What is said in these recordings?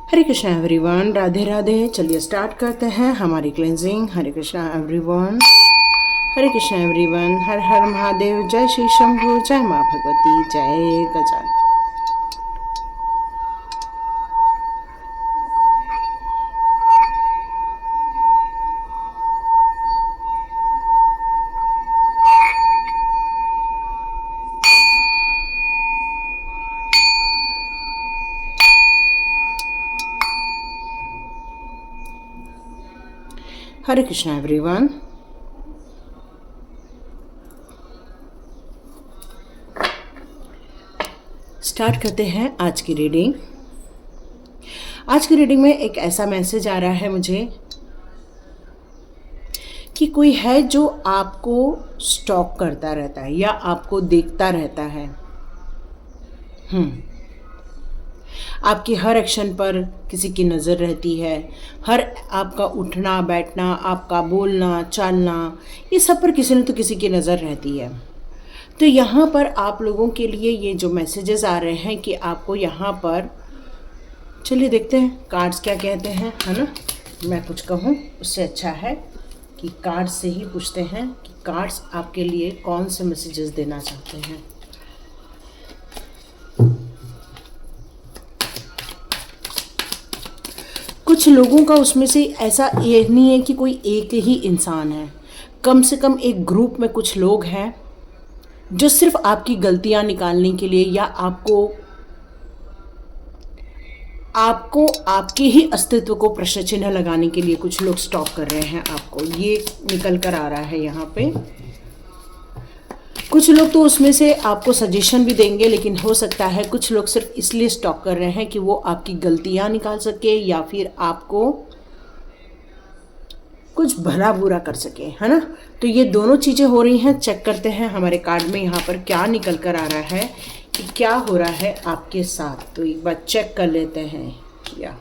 हरे Krishna everyone, Radhe Radhe. चलिए start करते हैं हमारी क्लेंजिंग। हरे कृष्णा एवरीवन, हरे कृष्णा एवरीवन, हर हर महादेव। जय श्री शंभु, जय माँ भगवती, जय गजानन। हरे कृष्णा एवरीवन, स्टार्ट करते हैं आज की रीडिंग। आज की रीडिंग में एक ऐसा मैसेज आ रहा है मुझे कि कोई है जो आपको स्टॉक करता रहता है या आपको देखता रहता है। आपकी हर एक्शन पर किसी की नज़र रहती है। हर आपका उठना बैठना, आपका बोलना चालना, ये सब पर किसी न तो किसी की नज़र रहती है। तो यहाँ पर आप लोगों के लिए ये जो मैसेजेस आ रहे हैं कि आपको यहाँ पर, चलिए देखते हैं कार्ड्स क्या कहते हैं, है ना। मैं कुछ कहूँ उससे अच्छा है कि कार्ड्स से ही पूछते हैं कि कार्ड्स आपके लिए कौन से मैसेजेस देना चाहते हैं। कुछ लोगों का उसमें से ऐसा ये नहीं है कि कोई एक ही इंसान है, कम से कम एक ग्रुप में कुछ लोग हैं जो सिर्फ आपकी गलतियां निकालने के लिए या आपको आपके ही अस्तित्व को प्रश्न चिन्ह लगाने के लिए कुछ लोग स्टॉक कर रहे हैं आपको। ये निकल कर आ रहा है यहाँ पे। कुछ लोग तो उसमें से आपको सजेशन भी देंगे, लेकिन हो सकता है कुछ लोग सिर्फ इसलिए स्टॉक कर रहे हैं कि वो आपकी गलतियां निकाल सके या फिर आपको कुछ भला बुरा कर सके, है ना। तो ये दोनों चीज़ें हो रही हैं। चेक करते हैं हमारे कार्ड में यहाँ पर क्या निकल कर आ रहा है कि क्या हो रहा है आपके साथ। तो एक बार चेक कर लेते हैं क्या।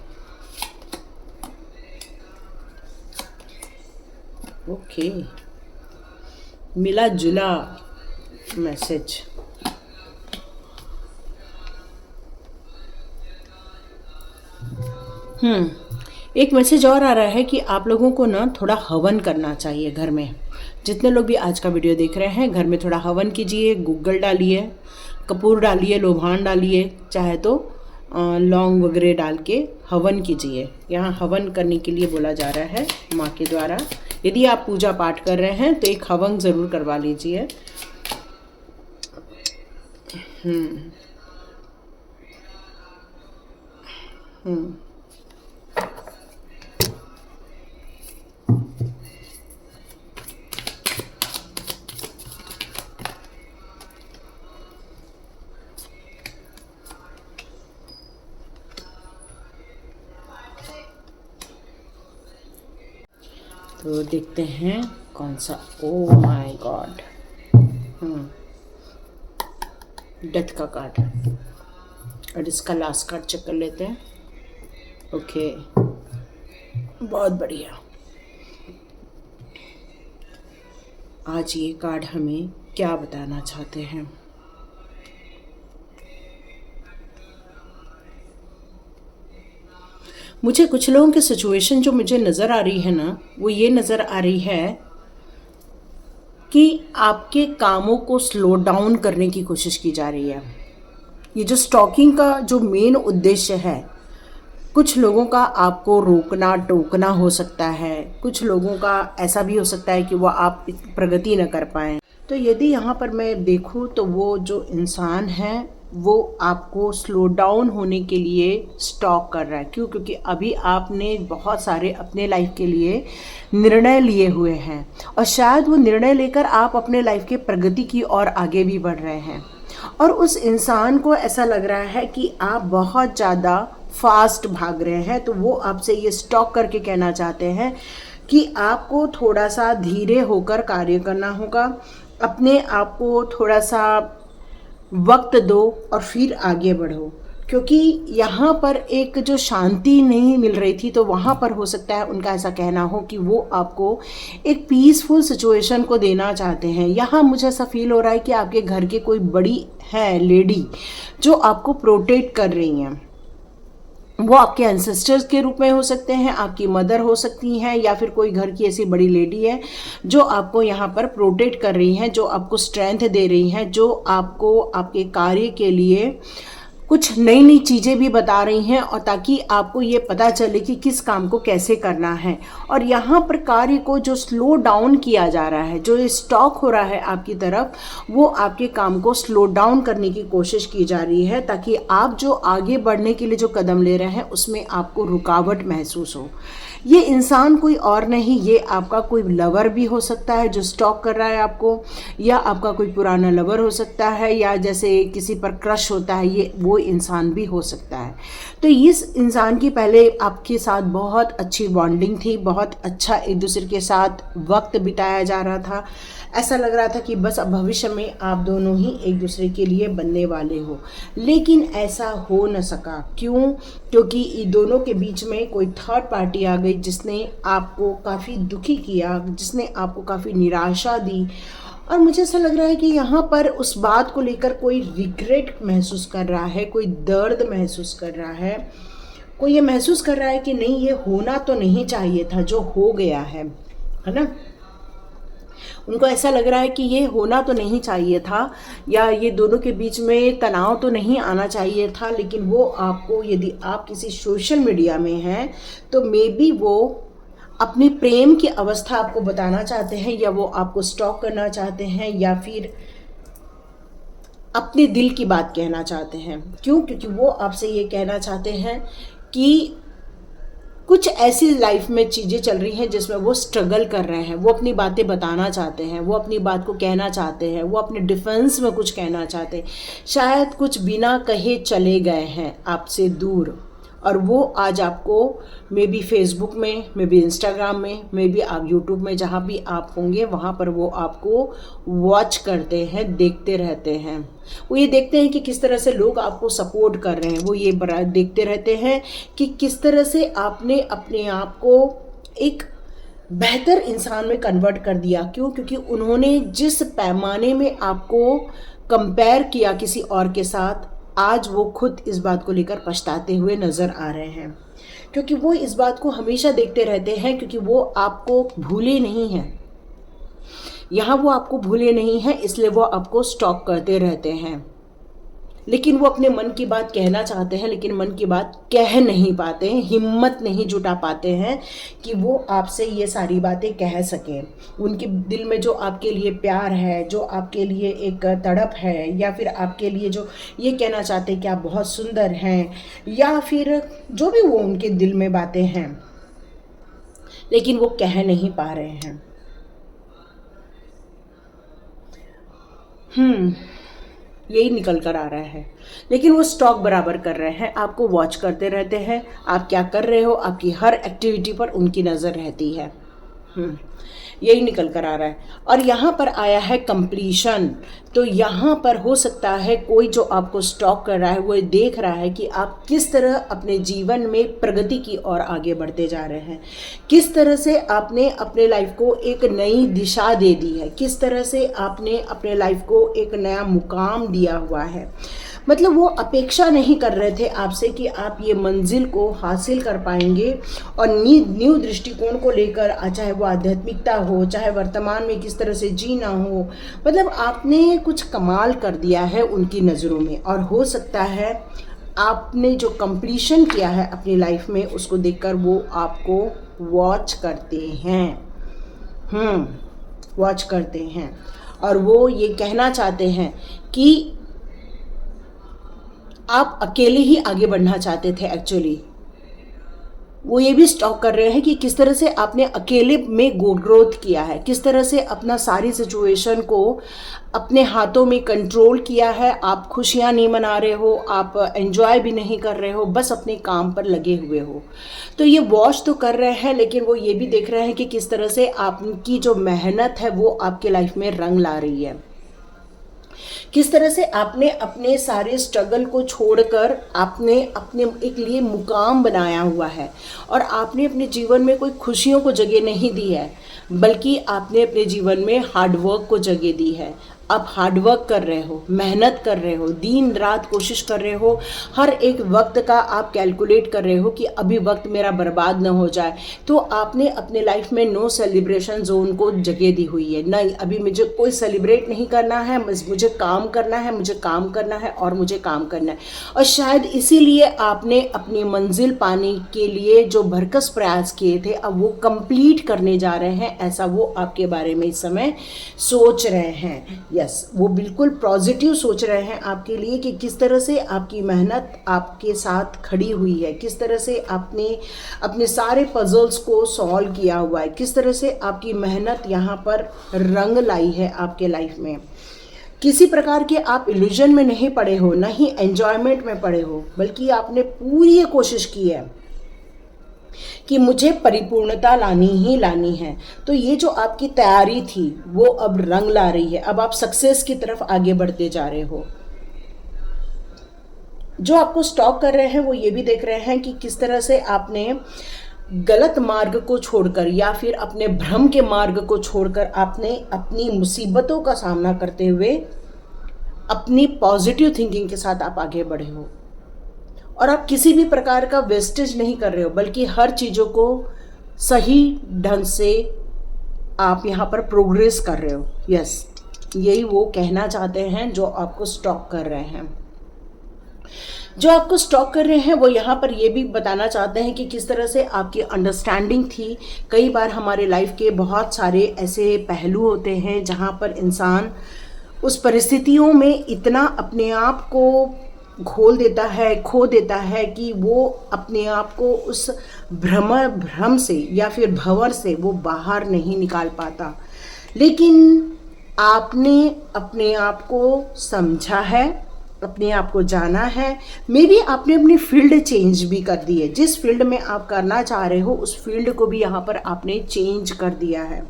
ओके, मिला जुला मैसेज। एक मैसेज और आ रहा है कि आप लोगों को ना थोड़ा हवन करना चाहिए घर में। जितने लोग भी आज का वीडियो देख रहे हैं, घर में थोड़ा हवन कीजिए। गूगल डालिए, कपूर डालिए, लोभान डालिए, चाहे तो लौंग वगैरह डाल के हवन कीजिए। यहाँ हवन करने के लिए बोला जा रहा है माँ के द्वारा। यदि आप पूजा पाठ कर रहे हैं तो एक हवन ज़रूर करवा लीजिए। तो देखते हैं कौन सा। ओ माय गॉड, डेथ का कार्ड है। और इसका लास्ट कार्ड चेक कर लेते हैं। ओके, बहुत बढ़िया। आज ये कार्ड हमें क्या बताना चाहते हैं। मुझे कुछ लोगों की सिचुएशन जो मुझे नज़र आ रही है ना, वो ये नज़र आ रही है कि आपके कामों को स्लो डाउन करने की कोशिश की जा रही है। ये जो स्टॉकिंग का जो मेन उद्देश्य है, कुछ लोगों का आपको रोकना टोकना हो सकता है। कुछ लोगों का ऐसा भी हो सकता है कि वो आप प्रगति न कर पाएँ। तो यदि यहाँ पर मैं देखूँ तो वो जो इंसान है वो आपको स्लो डाउन होने के लिए स्टॉक कर रहा है। क्यों? क्योंकि अभी आपने बहुत सारे अपने लाइफ के लिए निर्णय लिए हुए हैं और शायद वो निर्णय लेकर आप अपने लाइफ के प्रगति की ओर आगे भी बढ़ रहे हैं। और उस इंसान को ऐसा लग रहा है कि आप बहुत ज़्यादा फास्ट भाग रहे हैं। तो वो आपसे ये स्टॉक करके कहना चाहते हैं कि आपको थोड़ा सा धीरे होकर कार्य करना होगा। अपने आप को थोड़ा सा वक्त दो और फिर आगे बढ़ो। क्योंकि यहाँ पर एक जो शांति नहीं मिल रही थी, तो वहाँ पर हो सकता है उनका ऐसा कहना हो कि वो आपको एक पीसफुल सिचुएशन को देना चाहते हैं। यहाँ मुझे ऐसा फील हो रहा है कि आपके घर के कोई बड़ी है लेडी जो आपको प्रोटेक्ट कर रही हैं। वो आपके एंसेस्टर्स के रूप में हो सकते हैं, आपकी मदर हो सकती हैं, या फिर कोई घर की ऐसी बड़ी लेडी है जो आपको यहाँ पर प्रोटेक्ट कर रही हैं, जो आपको स्ट्रेंथ दे रही हैं, जो आपको आपके कार्य के लिए कुछ नई नई चीज़ें भी बता रही हैं, और ताकि आपको ये पता चले कि किस काम को कैसे करना है। और यहाँ पर कार्य को जो स्लो डाउन किया जा रहा है, जो स्टॉक हो रहा है आपकी तरफ, वो आपके काम को स्लो डाउन करने की कोशिश की जा रही है, ताकि आप जो आगे बढ़ने के लिए जो कदम ले रहे हैं उसमें आपको रुकावट महसूस हो। ये इंसान कोई और नहीं, ये आपका कोई लवर भी हो सकता है जो स्टॉक कर रहा है आपको, या आपका कोई पुराना लवर हो सकता है, या जैसे किसी पर क्रश होता है, ये वो इंसान भी हो सकता है। तो इस इंसान की पहले आपके साथ बहुत अच्छी बॉन्डिंग थी, बहुत अच्छा एक दूसरे के साथ वक्त बिताया जा रहा था, ऐसा लग रहा था कि बस अब भविष्य में आप दोनों ही एक दूसरे के लिए बनने वाले हो। लेकिन ऐसा हो न सका। क्यों? क्योंकि इन दोनों के बीच में कोई थर्ड पार्टी आ गई जिसने आपको काफ़ी दुखी किया, जिसने आपको काफ़ी निराशा दी। और मुझे ऐसा लग रहा है कि यहाँ पर उस बात को लेकर कोई रिग्रेट महसूस कर रहा है, कोई दर्द महसूस कर रहा है, कोई ये महसूस कर रहा है कि नहीं, ये होना तो नहीं चाहिए था जो हो गया है ना। उनको ऐसा लग रहा है कि ये होना तो नहीं चाहिए था, या ये दोनों के बीच में तनाव तो नहीं आना चाहिए था। लेकिन वो आपको, यदि आप किसी सोशल मीडिया में हैं तो मे बी वो अपनी प्रेम की अवस्था आपको बताना चाहते हैं, या वो आपको स्टॉक करना चाहते हैं, या फिर अपने दिल की बात कहना चाहते हैं। क्यों? क्योंकि वो आपसे ये कहना चाहते हैं कि कुछ ऐसी लाइफ में चीज़ें चल रही हैं जिसमें वो स्ट्रगल कर रहे हैं, वो अपनी बातें बताना चाहते हैं, वो अपनी बात को कहना चाहते हैं, वो अपने डिफेंस में कुछ कहना चाहते हैं, शायद कुछ बिना कहे चले गए हैं आपसे दूर, और वो आज आपको मे बी फेसबुक में, मे बी इंस्टाग्राम में, मे बी आप यूट्यूब में, जहाँ भी आप होंगे वहाँ पर वो आपको वॉच करते हैं, देखते रहते हैं। वो ये देखते हैं कि किस तरह से लोग आपको सपोर्ट कर रहे हैं, वो ये देखते रहते हैं कि किस तरह से आपने अपने आप को एक बेहतर इंसान में कन्वर्ट कर दिया। क्यों? क्योंकि उन्होंने जिस पैमाने में आपको कंपेयर किया किसी और के साथ, आज वो खुद इस बात को लेकर पछताते हुए नज़र आ रहे हैं। क्योंकि वो इस बात को हमेशा देखते रहते हैं, क्योंकि वो आपको भूले नहीं हैं। यहाँ वो आपको भूले नहीं हैं, इसलिए वो आपको स्टॉक करते रहते हैं। लेकिन वो अपने मन की बात कहना चाहते हैं, लेकिन मन की बात कह नहीं पाते हैं, हिम्मत नहीं जुटा पाते हैं कि वो आपसे ये सारी बातें कह सकें। उनके दिल में जो आपके लिए प्यार है, जो आपके लिए एक तड़प है, या फिर आपके लिए जो ये कहना चाहते हैं कि आप बहुत सुंदर हैं, या फिर जो भी वो उनके दिल में बातें हैं, लेकिन वो कह नहीं पा रहे हैं। यही निकल कर आ रहा है। लेकिन वो स्टॉक बराबर कर रहे हैं, आपको वॉच करते रहते हैं, आप क्या कर रहे हो, आपकी हर एक्टिविटी पर उनकी नज़र रहती है। यही निकल कर आ रहा है। और यहाँ पर आया है कंप्लीशन। तो यहाँ पर हो सकता है कोई जो आपको स्टॉक कर रहा है वो देख रहा है कि आप किस तरह अपने जीवन में प्रगति की ओर आगे बढ़ते जा रहे हैं, किस तरह से आपने अपने लाइफ को एक नई दिशा दे दी है, किस तरह से आपने अपने लाइफ को एक नया मुकाम दिया हुआ है। मतलब वो अपेक्षा नहीं कर रहे थे आपसे कि आप ये मंजिल को हासिल कर पाएंगे, और न्यू दृष्टिकोण को लेकर, चाहे वो आध्यात्मिकता हो, चाहे वर्तमान में किस तरह से जीना हो, मतलब आपने कुछ कमाल कर दिया है उनकी नज़रों में। और हो सकता है आपने जो कंप्लीशन किया है अपनी लाइफ में, उसको देखकर वो आपको वॉच करते हैं, वॉच करते हैं। और वो ये कहना चाहते हैं कि आप अकेले ही आगे बढ़ना चाहते थे। एक्चुअली वो ये भी स्टॉक कर रहे हैं कि किस तरह से आपने अकेले में ग्रोथ किया है, किस तरह से अपना सारी सिचुएशन को अपने हाथों में कंट्रोल किया है। आप खुशियाँ नहीं मना रहे हो, आप एंजॉय भी नहीं कर रहे हो, बस अपने काम पर लगे हुए हो। तो ये वॉच तो कर रहे हैं, लेकिन वो ये भी देख रहे हैं कि किस तरह से आपकी जो मेहनत है वो आपके लाइफ में रंग ला रही है, किस तरह से आपने अपने सारे स्ट्रगल को छोड़कर आपने अपने एक लिए मुकाम बनाया हुआ है, और आपने अपने जीवन में कोई खुशियों को जगह नहीं दी है, बल्कि आपने अपने जीवन में हार्डवर्क को जगह दी है। आप हार्ड वर्क कर रहे हो, मेहनत कर रहे हो, दिन रात कोशिश कर रहे हो, हर एक वक्त का आप कैलकुलेट कर रहे हो कि अभी वक्त मेरा बर्बाद ना हो जाए, तो आपने अपने लाइफ में नो सेलिब्रेशन जोन को जगह दी हुई है। नहीं, अभी मुझे कोई सेलिब्रेट नहीं करना है, मुझे काम करना है, मुझे काम करना है और मुझे काम करना है। और शायद इसीलिए आपने अपनी मंजिल पाने के लिए जो भरकस प्रयास किए थे, अब वो कंप्लीट करने जा रहे हैं, ऐसा वो आपके बारे में इस समय सोच रहे हैं। यस, वो बिल्कुल पॉजिटिव सोच रहे हैं आपके लिए कि किस तरह से आपकी मेहनत आपके साथ खड़ी हुई है, किस तरह से आपने अपने सारे पजल्स को सॉल्व किया हुआ है, किस तरह से आपकी मेहनत यहाँ पर रंग लाई है आपके लाइफ में। किसी प्रकार के आप इल्यूजन में नहीं पड़े हो, ना ही एंजॉयमेंट में पड़े हो, बल्कि आपने पूरी कोशिश की है कि मुझे परिपूर्णता लानी ही लानी है। तो ये जो आपकी तैयारी थी वो अब रंग ला रही है, अब आप सक्सेस की तरफ आगे बढ़ते जा रहे हो। जो आपको स्टॉप कर रहे हैं वो ये भी देख रहे हैं कि किस तरह से आपने गलत मार्ग को छोड़कर या फिर अपने भ्रम के मार्ग को छोड़कर आपने अपनी मुसीबतों का सामना करते हुए अपनी पॉजिटिव थिंकिंग के साथ आप आगे बढ़े हो। और आप किसी भी प्रकार का वेस्टेज नहीं कर रहे हो, बल्कि हर चीज़ों को सही ढंग से आप यहाँ पर प्रोग्रेस कर रहे हो। यस, यही वो कहना चाहते हैं जो आपको स्टॉप कर रहे हैं। जो आपको स्टॉप कर रहे हैं वो यहाँ पर ये भी बताना चाहते हैं कि किस तरह से आपकी अंडरस्टैंडिंग थी। कई बार हमारे लाइफ के बहुत सारे ऐसे पहलू होते हैं जहाँ पर इंसान उस परिस्थितियों में इतना अपने आप को खो देता है कि वो अपने आप को उस भ्रम से या फिर भंवर से वो बाहर नहीं निकाल पाता। लेकिन आपने अपने आप को समझा है, अपने आप को जाना है। मे बी आपने अपनी फील्ड चेंज भी कर दी है, जिस फील्ड में आप करना चाह रहे हो उस फील्ड को भी यहाँ पर आपने चेंज कर दिया है।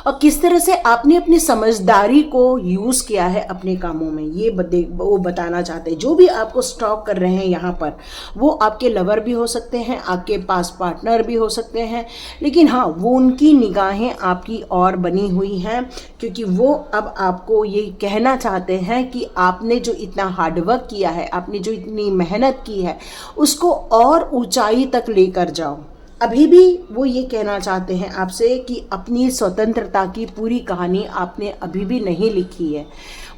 और किस तरह से आपने अपनी समझदारी को यूज किया है अपने कामों में, ये वो बताना चाहते हैं। जो भी आपको स्टॉक कर रहे हैं यहाँ पर, वो आपके लवर भी हो सकते हैं, आपके पास पार्टनर भी हो सकते हैं, लेकिन हाँ, वो उनकी निगाहें आपकी और बनी हुई हैं, क्योंकि वो अब आपको ये कहना चाहते हैं कि आपने जो इतना हार्डवर्क किया है, आपने जो इतनी मेहनत की है, उसको और ऊंचाई तक लेकर जाओ। अभी भी वो ये कहना चाहते हैं आपसे कि अपनी स्वतंत्रता की पूरी कहानी आपने अभी भी नहीं लिखी है।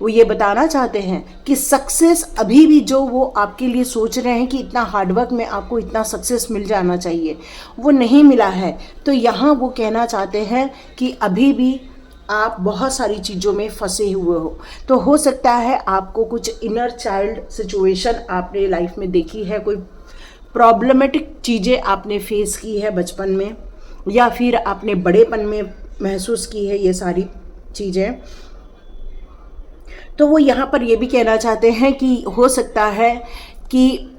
वो ये बताना चाहते हैं कि सक्सेस अभी भी जो वो आपके लिए सोच रहे हैं कि इतना हार्डवर्क में आपको इतना सक्सेस मिल जाना चाहिए, वो नहीं मिला है। तो यहाँ वो कहना चाहते हैं कि अभी भी आप बहुत सारी चीज़ों में फंसे हुए हो। तो हो सकता है आपको कुछ इनर चाइल्ड सिचुएशन आपने लाइफ में देखी है, कोई प्रॉब्लमेटिक चीज़ें आपने फेस की है बचपन में, या फिर आपने बड़ेपन में महसूस की है ये सारी चीज़ें। तो वो यहाँ पर ये भी कहना चाहते हैं कि हो सकता है कि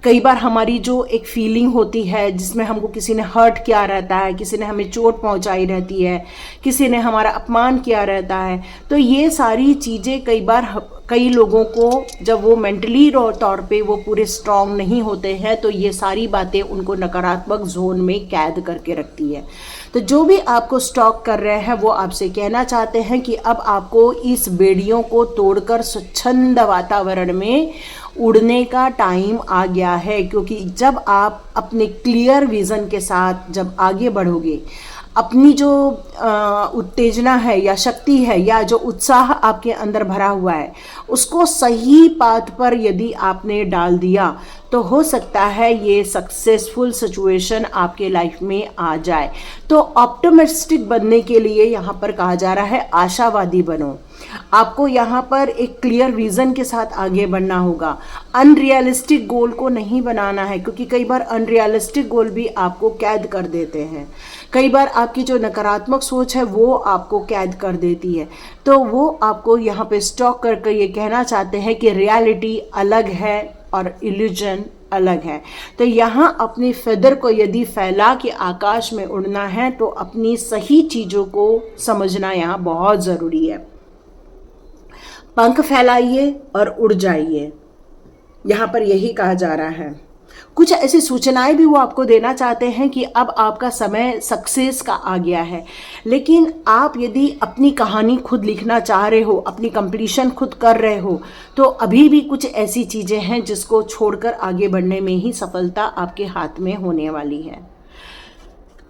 कई बार हमारी जो एक फीलिंग होती है जिसमें हमको किसी ने हर्ट किया रहता है, किसी ने हमें चोट पहुंचाई रहती है, किसी ने हमारा अपमान किया रहता है, तो ये सारी चीज़ें कई बार कई लोगों को, जब वो मेंटली तौर पे वो पूरे स्ट्रांग नहीं होते हैं, तो ये सारी बातें उनको नकारात्मक जोन में कैद करके रखती है। तो जो भी आपको स्टॉक कर रहे हैं वो आपसे कहना चाहते हैं कि अब आपको इस बेड़ियों को तोड़कर स्वच्छंद वातावरण में उड़ने का टाइम आ गया है। क्योंकि जब आप अपने क्लियर विज़न के साथ जब आगे बढ़ोगे, अपनी जो उत्तेजना है या शक्ति है या जो उत्साह आपके अंदर भरा हुआ है, उसको सही पाथ पर यदि आपने डाल दिया, तो हो सकता है ये सक्सेसफुल सिचुएशन आपके लाइफ में आ जाए। तो ऑप्टिमिस्टिक बनने के लिए यहाँ पर कहा जा रहा है आशावादी बनो। आपको यहाँ पर एक क्लियर विजन के साथ आगे बढ़ना होगा। अनरियलिस्टिक गोल को नहीं बनाना है, क्योंकि कई बार अनरियलिस्टिक गोल भी आपको कैद कर देते हैं। कई बार आपकी जो नकारात्मक सोच है वो आपको कैद कर देती है। तो वो आपको यहाँ पे स्टॉक करके ये कहना चाहते हैं कि रियलिटी अलग है और इल्यूजन अलग है। तो यहाँ अपनी फेदर को यदि फैला के आकाश में उड़ना है तो अपनी सही चीज़ों को समझना यहाँ बहुत ज़रूरी है। पंख फैलाइए और उड़ जाइए, यहाँ पर यही कहा जा रहा है। कुछ ऐसी सूचनाएं भी वो आपको देना चाहते हैं कि अब आपका समय सक्सेस का आ गया है। लेकिन आप यदि अपनी कहानी खुद लिखना चाह रहे हो, अपनी कंप्लीशन खुद कर रहे हो, तो अभी भी कुछ ऐसी चीज़ें हैं जिसको छोड़कर आगे बढ़ने में ही सफलता आपके हाथ में होने वाली है।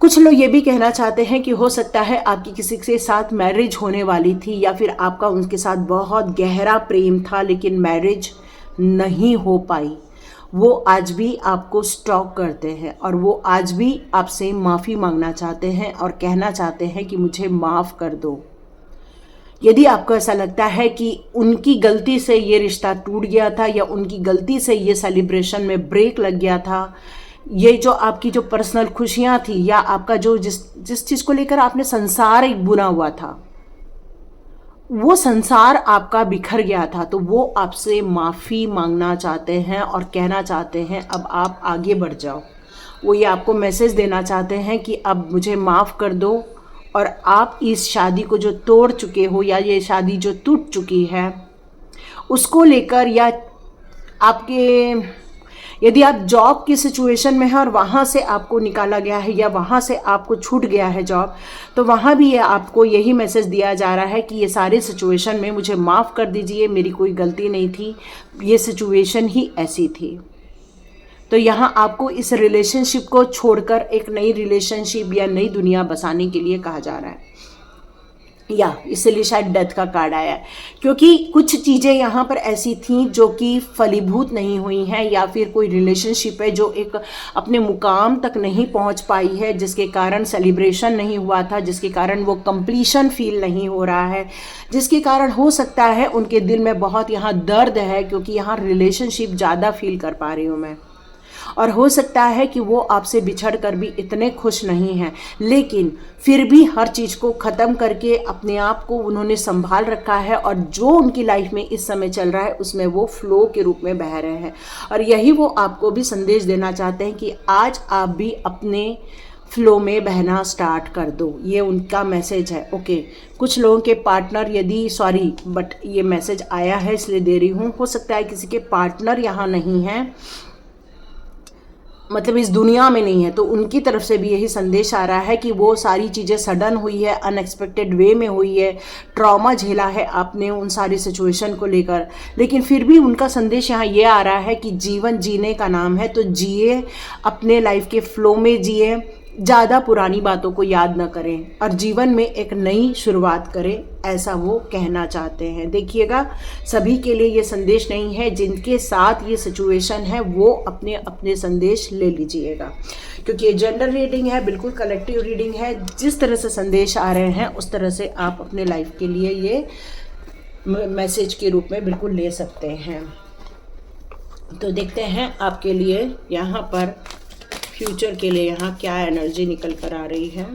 कुछ लोग ये भी कहना चाहते हैं कि हो सकता है आपकी किसी के साथ मैरिज होने वाली थी, या फिर आपका उनके साथ बहुत गहरा प्रेम था लेकिन मैरिज नहीं हो पाई। वो आज भी आपको स्टॉक करते हैं और वो आज भी आपसे माफ़ी मांगना चाहते हैं और कहना चाहते हैं कि मुझे माफ़ कर दो। यदि आपको ऐसा लगता है कि उनकी गलती से ये रिश्ता टूट गया था, या उनकी गलती से ये सेलिब्रेशन में ब्रेक लग गया था, ये जो आपकी जो पर्सनल खुशियाँ थी, या आपका जो जिस चीज़ को लेकर आपने संसार एक बुना हुआ था, वो संसार आपका बिखर गया था, तो वो आपसे माफ़ी मांगना चाहते हैं और कहना चाहते हैं अब आप आगे बढ़ जाओ। वो ये आपको मैसेज देना चाहते हैं कि अब मुझे माफ़ कर दो, और आप इस शादी को जो तोड़ चुके हो, या ये शादी जो टूट चुकी है उसको लेकर, या आपके यदि आप जॉब की सिचुएशन में हैं और वहाँ से आपको निकाला गया है, या वहाँ से आपको छूट गया है जॉब, तो वहाँ भी ये आपको यही मैसेज दिया जा रहा है कि ये सारी सिचुएशन में मुझे माफ़ कर दीजिए, मेरी कोई गलती नहीं थी, ये सिचुएशन ही ऐसी थी। तो यहाँ आपको इस रिलेशनशिप को छोड़कर एक नई रिलेशनशिप या नई दुनिया बसाने के लिए कहा जा रहा है, या इसलिए शायद डेथ का कार्ड आया है, क्योंकि कुछ चीज़ें यहाँ पर ऐसी थीं जो कि फलीभूत नहीं हुई हैं, या फिर कोई रिलेशनशिप है जो एक अपने मुकाम तक नहीं पहुँच पाई है, जिसके कारण सेलिब्रेशन नहीं हुआ था, जिसके कारण वो कंप्लीशन फील नहीं हो रहा है, जिसके कारण हो सकता है उनके दिल में बहुत यहाँ दर्द है, क्योंकि यहाँ रिलेशनशिप ज़्यादा फील कर पा रही हूँ मैं। और हो सकता है कि वो आपसे बिछड़ कर भी इतने खुश नहीं हैं, लेकिन फिर भी हर चीज़ को ख़त्म करके अपने आप को उन्होंने संभाल रखा है, और जो उनकी लाइफ में इस समय चल रहा है उसमें वो फ्लो के रूप में बह रहे हैं। और यही वो आपको भी संदेश देना चाहते हैं कि आज आप भी अपने फ्लो में बहना स्टार्ट कर दो, ये उनका मैसेज है। ओके, कुछ लोगों के पार्टनर, बट ये मैसेज आया है इसलिए दे रही हूँ, हो सकता है किसी के पार्टनर यहाँ नहीं हैं, मतलब इस दुनिया में नहीं है, तो उनकी तरफ से भी यही संदेश आ रहा है कि वो सारी चीज़ें सडन हुई है, अनएक्सपेक्टेड वे में हुई है, ट्रॉमा झेला है आपने उन सारी सिचुएशन को लेकर, लेकिन फिर भी उनका संदेश यहाँ ये आ रहा है कि जीवन जीने का नाम है, तो जिए, अपने लाइफ के फ्लो में जिए, ज़्यादा पुरानी बातों को याद न करें और जीवन में एक नई शुरुआत करें, ऐसा वो कहना चाहते हैं। देखिएगा, सभी के लिए ये संदेश नहीं है, जिनके साथ ये सिचुएशन है वो अपने अपने संदेश ले लीजिएगा, क्योंकि ये जनरल रीडिंग है, बिल्कुल कलेक्टिव रीडिंग है। जिस तरह से संदेश आ रहे हैं उस तरह से आप अपने लाइफ के लिए ये मैसेज के रूप में बिल्कुल ले सकते हैं। तो देखते हैं आपके लिए यहाँ पर फ्यूचर के लिए यहाँ क्या एनर्जी निकल कर आ रही है।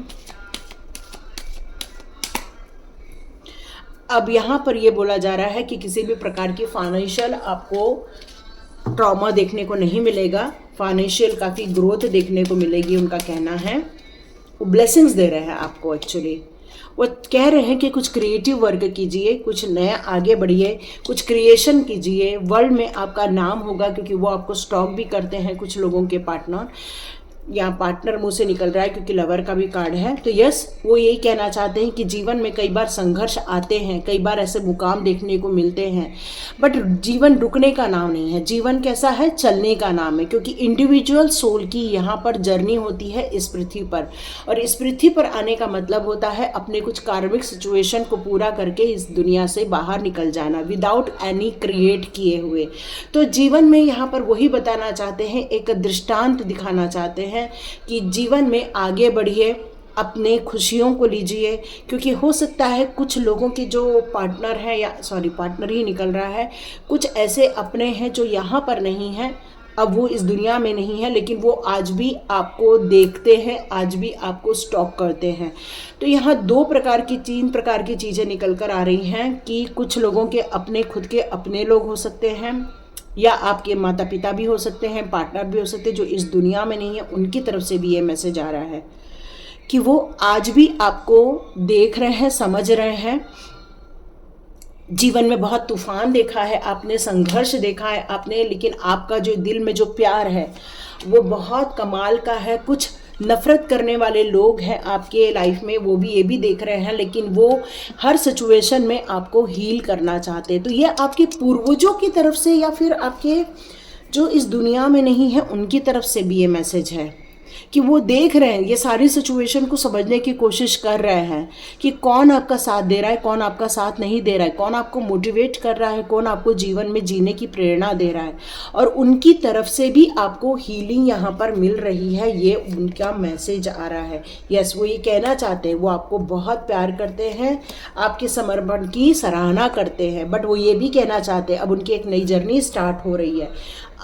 अब यहाँ पर ये बोला जा रहा है कि किसी भी प्रकार की फाइनेंशियल आपको ट्रॉमा देखने को नहीं मिलेगा, फाइनेंशियल काफ़ी ग्रोथ देखने को मिलेगी, उनका कहना है। वो ब्लेसिंग्स दे रहे हैं आपको एक्चुअली। वो कह रहे हैं कि कुछ क्रिएटिव वर्क कीजिए, कुछ नया आगे बढ़िए, कुछ क्रिएशन कीजिए, वर्ल्ड में आपका नाम होगा, क्योंकि वो आपको स्टॉक भी करते हैं कुछ लोगों के पार्टनर। यहाँ पार्टनर मुंह से निकल रहा है क्योंकि लवर का भी कार्ड है। तो यस, वो यही कहना चाहते हैं कि जीवन में कई बार संघर्ष आते हैं, कई बार ऐसे मुकाम देखने को मिलते हैं, बट जीवन रुकने का नाम नहीं है। जीवन कैसा है? चलने का नाम है, क्योंकि इंडिविजुअल सोल की यहाँ पर जर्नी होती है इस पृथ्वी पर, और इस पृथ्वी पर आने का मतलब होता है अपने कुछ कार्मिक सिचुएशन को पूरा करके इस दुनिया से बाहर निकल जाना, विदाउट एनी क्रिएट किए हुए। तो जीवन में यहाँ पर वही बताना चाहते हैं, एक दृष्टांत दिखाना चाहते हैं कि जीवन में आगे बढ़िए, अपने खुशियों को लीजिए, क्योंकि हो सकता है कुछ लोगों के जो पार्टनर हैं, या पार्टनर ही निकल रहा है, कुछ ऐसे अपने हैं जो यहाँ पर नहीं हैं, अब वो इस दुनिया में नहीं है, लेकिन वो आज भी आपको देखते हैं, आज भी आपको स्टॉक करते हैं। तो यहाँ तीन प्रकार की चीज़ें निकल कर आ रही हैं कि कुछ लोगों के अपने खुद के अपने लोग हो सकते हैं, या आपके माता पिता भी हो सकते हैं, पार्टनर भी हो सकते हैं जो इस दुनिया में नहीं है। उनकी तरफ से भी ये मैसेज आ रहा है कि वो आज भी आपको देख रहे हैं, समझ रहे हैं, जीवन में बहुत तूफान देखा है आपने, संघर्ष देखा है आपने, लेकिन आपका जो दिल में जो प्यार है वो बहुत कमाल का है। कुछ नफरत करने वाले लोग हैं आपके लाइफ में, वो भी ये भी देख रहे हैं, लेकिन वो हर सिचुएशन में आपको हील करना चाहते हैं। तो ये आपके पूर्वजों की तरफ से या फिर आपके जो इस दुनिया में नहीं है उनकी तरफ से भी ये मैसेज है कि वो देख रहे हैं, ये सारी सिचुएशन को समझने की कोशिश कर रहे हैं कि कौन आपका साथ दे रहा है, कौन आपका साथ नहीं दे रहा है, कौन आपको मोटिवेट कर रहा है, कौन आपको जीवन में जीने की प्रेरणा दे रहा है। और उनकी तरफ से भी आपको हीलिंग यहाँ पर मिल रही है, ये उनका मैसेज आ रहा है। यस, वो ये कहना चाहते हैं, वो आपको बहुत प्यार करते हैं, आपके समर्पण की सराहना करते हैं, बट वो ये भी कहना चाहते हैं अब उनकी एक नई जर्नी स्टार्ट हो रही है,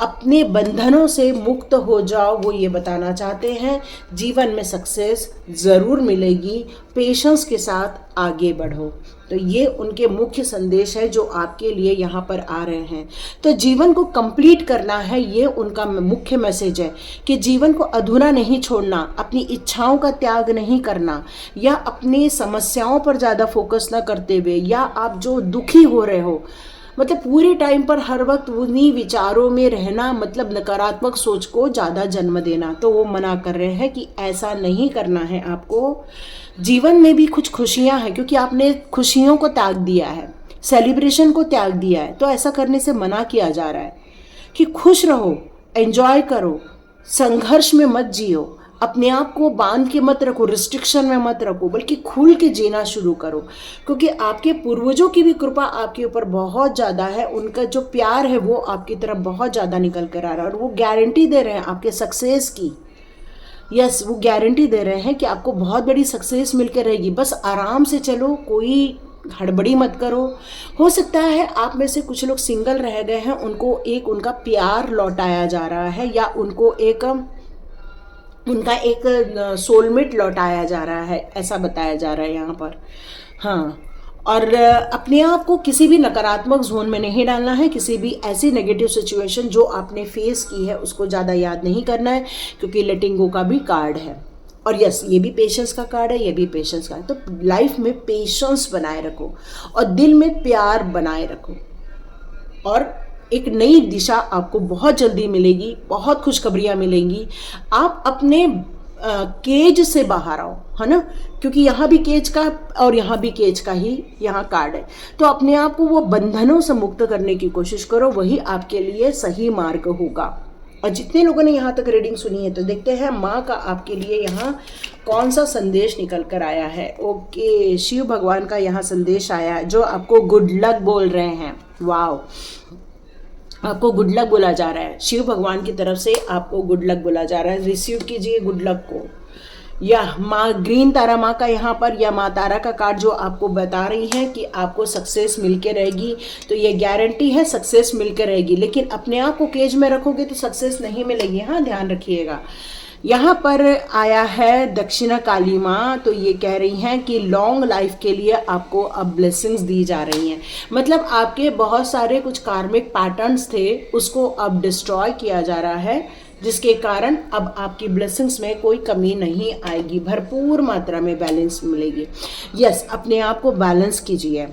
अपने बंधनों से मुक्त हो जाओ। वो ये बताना चाहते हैं जीवन में सक्सेस ज़रूर मिलेगी, पेशेंस के साथ आगे बढ़ो। तो ये उनके मुख्य संदेश है जो आपके लिए यहाँ पर आ रहे हैं। तो जीवन को कंप्लीट करना है, ये उनका मुख्य मैसेज है कि जीवन को अधूरा नहीं छोड़ना, अपनी इच्छाओं का त्याग नहीं करना, या अपनी समस्याओं पर ज़्यादा फोकस ना करते हुए, या आप जो दुखी हो रहे हो मतलब पूरे टाइम पर हर वक्त उन्हीं विचारों में रहना, मतलब नकारात्मक सोच को ज़्यादा जन्म देना। तो वो मना कर रहे हैं कि ऐसा नहीं करना है आपको। जीवन में भी कुछ खुशियां हैं क्योंकि आपने खुशियों को त्याग दिया है, सेलिब्रेशन को त्याग दिया है, तो ऐसा करने से मना किया जा रहा है कि खुश रहो, एंजॉय करो, संघर्ष में मत जियो, अपने आप को बांध के मत रखो, रिस्ट्रिक्शन में मत रखो, बल्कि खुल के जीना शुरू करो। क्योंकि आपके पूर्वजों की भी कृपा आपके ऊपर बहुत ज़्यादा है, उनका जो प्यार है वो आपकी तरफ बहुत ज़्यादा निकल कर आ रहा है, और वो गारंटी दे रहे हैं आपके सक्सेस की। यस, वो गारंटी दे रहे हैं कि आपको बहुत बड़ी सक्सेस मिलकर रहेगी, बस आराम से चलो, कोई हड़बड़ी मत करो। हो सकता है आप में से कुछ लोग सिंगल रह गए हैं, उनको एक उनका प्यार लौटाया जा रहा है, या उनका एक सोलमेट लौटाया जा रहा है, ऐसा बताया जा रहा है यहाँ पर। हाँ, और अपने आप को किसी भी नकारात्मक जोन में नहीं डालना है, किसी भी ऐसी नेगेटिव सिचुएशन जो आपने फेस की है उसको ज़्यादा याद नहीं करना है, क्योंकि लेटिंग गो का भी कार्ड है। और यस, ये भी पेशेंस का कार्ड है, ये भी पेशेंस का है। तो लाइफ में पेशेंस बनाए रखो और दिल में प्यार बनाए रखो, और एक नई दिशा आपको बहुत जल्दी मिलेगी, बहुत खुशखबरियाँ मिलेंगी। आप अपने केज से बाहर आओ, है ना, क्योंकि यहाँ भी केज का और यहाँ भी केज का ही यहाँ कार्ड है। तो अपने आप को वो बंधनों से मुक्त करने की कोशिश करो, वही आपके लिए सही मार्ग होगा। और जितने लोगों ने यहाँ तक रीडिंग सुनी है, तो देखते हैं माँ का आपके लिए यहाँ कौन सा संदेश निकल कर आया है। ओके, शिव भगवान का यहाँ संदेश आया जो आपको गुड लक बोल रहे हैं। वाओ, आपको गुड लक बोला जा रहा है, शिव भगवान की तरफ से आपको गुड लक बोला जा रहा है। रिसीव कीजिए गुड लक को। या माँ ग्रीन तारा माँ का यहाँ पर, या माँ तारा का कार्ड जो आपको बता रही है कि आपको सक्सेस मिलके रहेगी। तो ये गारंटी है सक्सेस मिलके रहेगी, लेकिन अपने आप को केज में रखोगे तो सक्सेस नहीं मिलेगी। हाँ, ध्यान रखिएगा। यहाँ पर आया है दक्षिणा काली माँ, तो ये कह रही हैं कि लॉन्ग लाइफ के लिए आपको अब ब्लेसिंग्स दी जा रही हैं। मतलब आपके बहुत सारे कुछ कार्मिक पैटर्न्स थे, उसको अब डिस्ट्रॉय किया जा रहा है, जिसके कारण अब आपकी ब्लेसिंग्स में कोई कमी नहीं आएगी, भरपूर मात्रा में बैलेंस मिलेगी। यस, अपने आप को बैलेंस कीजिए,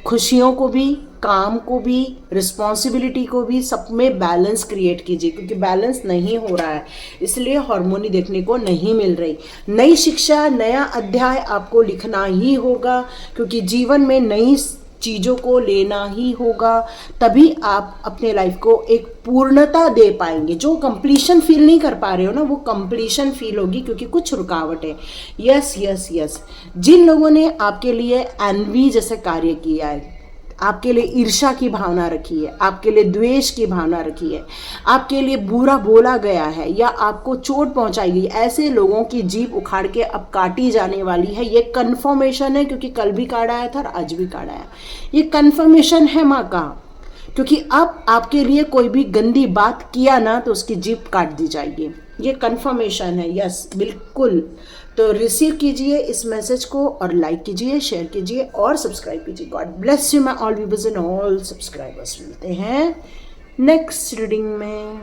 खुशियों को भी, काम को भी, रिस्पॉन्सिबिलिटी को भी, सब में बैलेंस क्रिएट कीजिए, क्योंकि बैलेंस नहीं हो रहा है, इसलिए हार्मोनी देखने को नहीं मिल रही। नई शिक्षा, नया अध्याय आपको लिखना ही होगा, क्योंकि जीवन में नई चीज़ों को लेना ही होगा, तभी आप अपने लाइफ को एक पूर्णता दे पाएंगे। जो कंप्लीशन फील नहीं कर पा रहे हो ना, वो कंप्लीशन फील होगी, क्योंकि कुछ रुकावटें। यस यस यस, जिन लोगों ने आपके लिए एनवी जैसे कार्य किया है, आपके लिए ईर्ष्या की भावना रखी है, आपके लिए द्वेष की भावना रखी है, आपके लिए बुरा बोला गया है या आपको चोट पहुंचाई गई, ऐसे लोगों की जीभ उखाड़ के अब काटी जाने वाली है। ये कन्फर्मेशन है, क्योंकि कल भी कार्ड आया था और आज भी कार्ड आया। ये कन्फर्मेशन है माँ का, क्योंकि अब आपके लिए कोई भी गंदी बात किया ना तो उसकी जीभ काट दी जाएगी। ये कन्फर्मेशन है। यस, बिल्कुल। तो रिसीव कीजिए इस मैसेज को और लाइक कीजिए, शेयर कीजिए और सब्सक्राइब कीजिए। God bless you my all viewers and all subscribers. मिलते हैं नेक्स्ट रीडिंग में।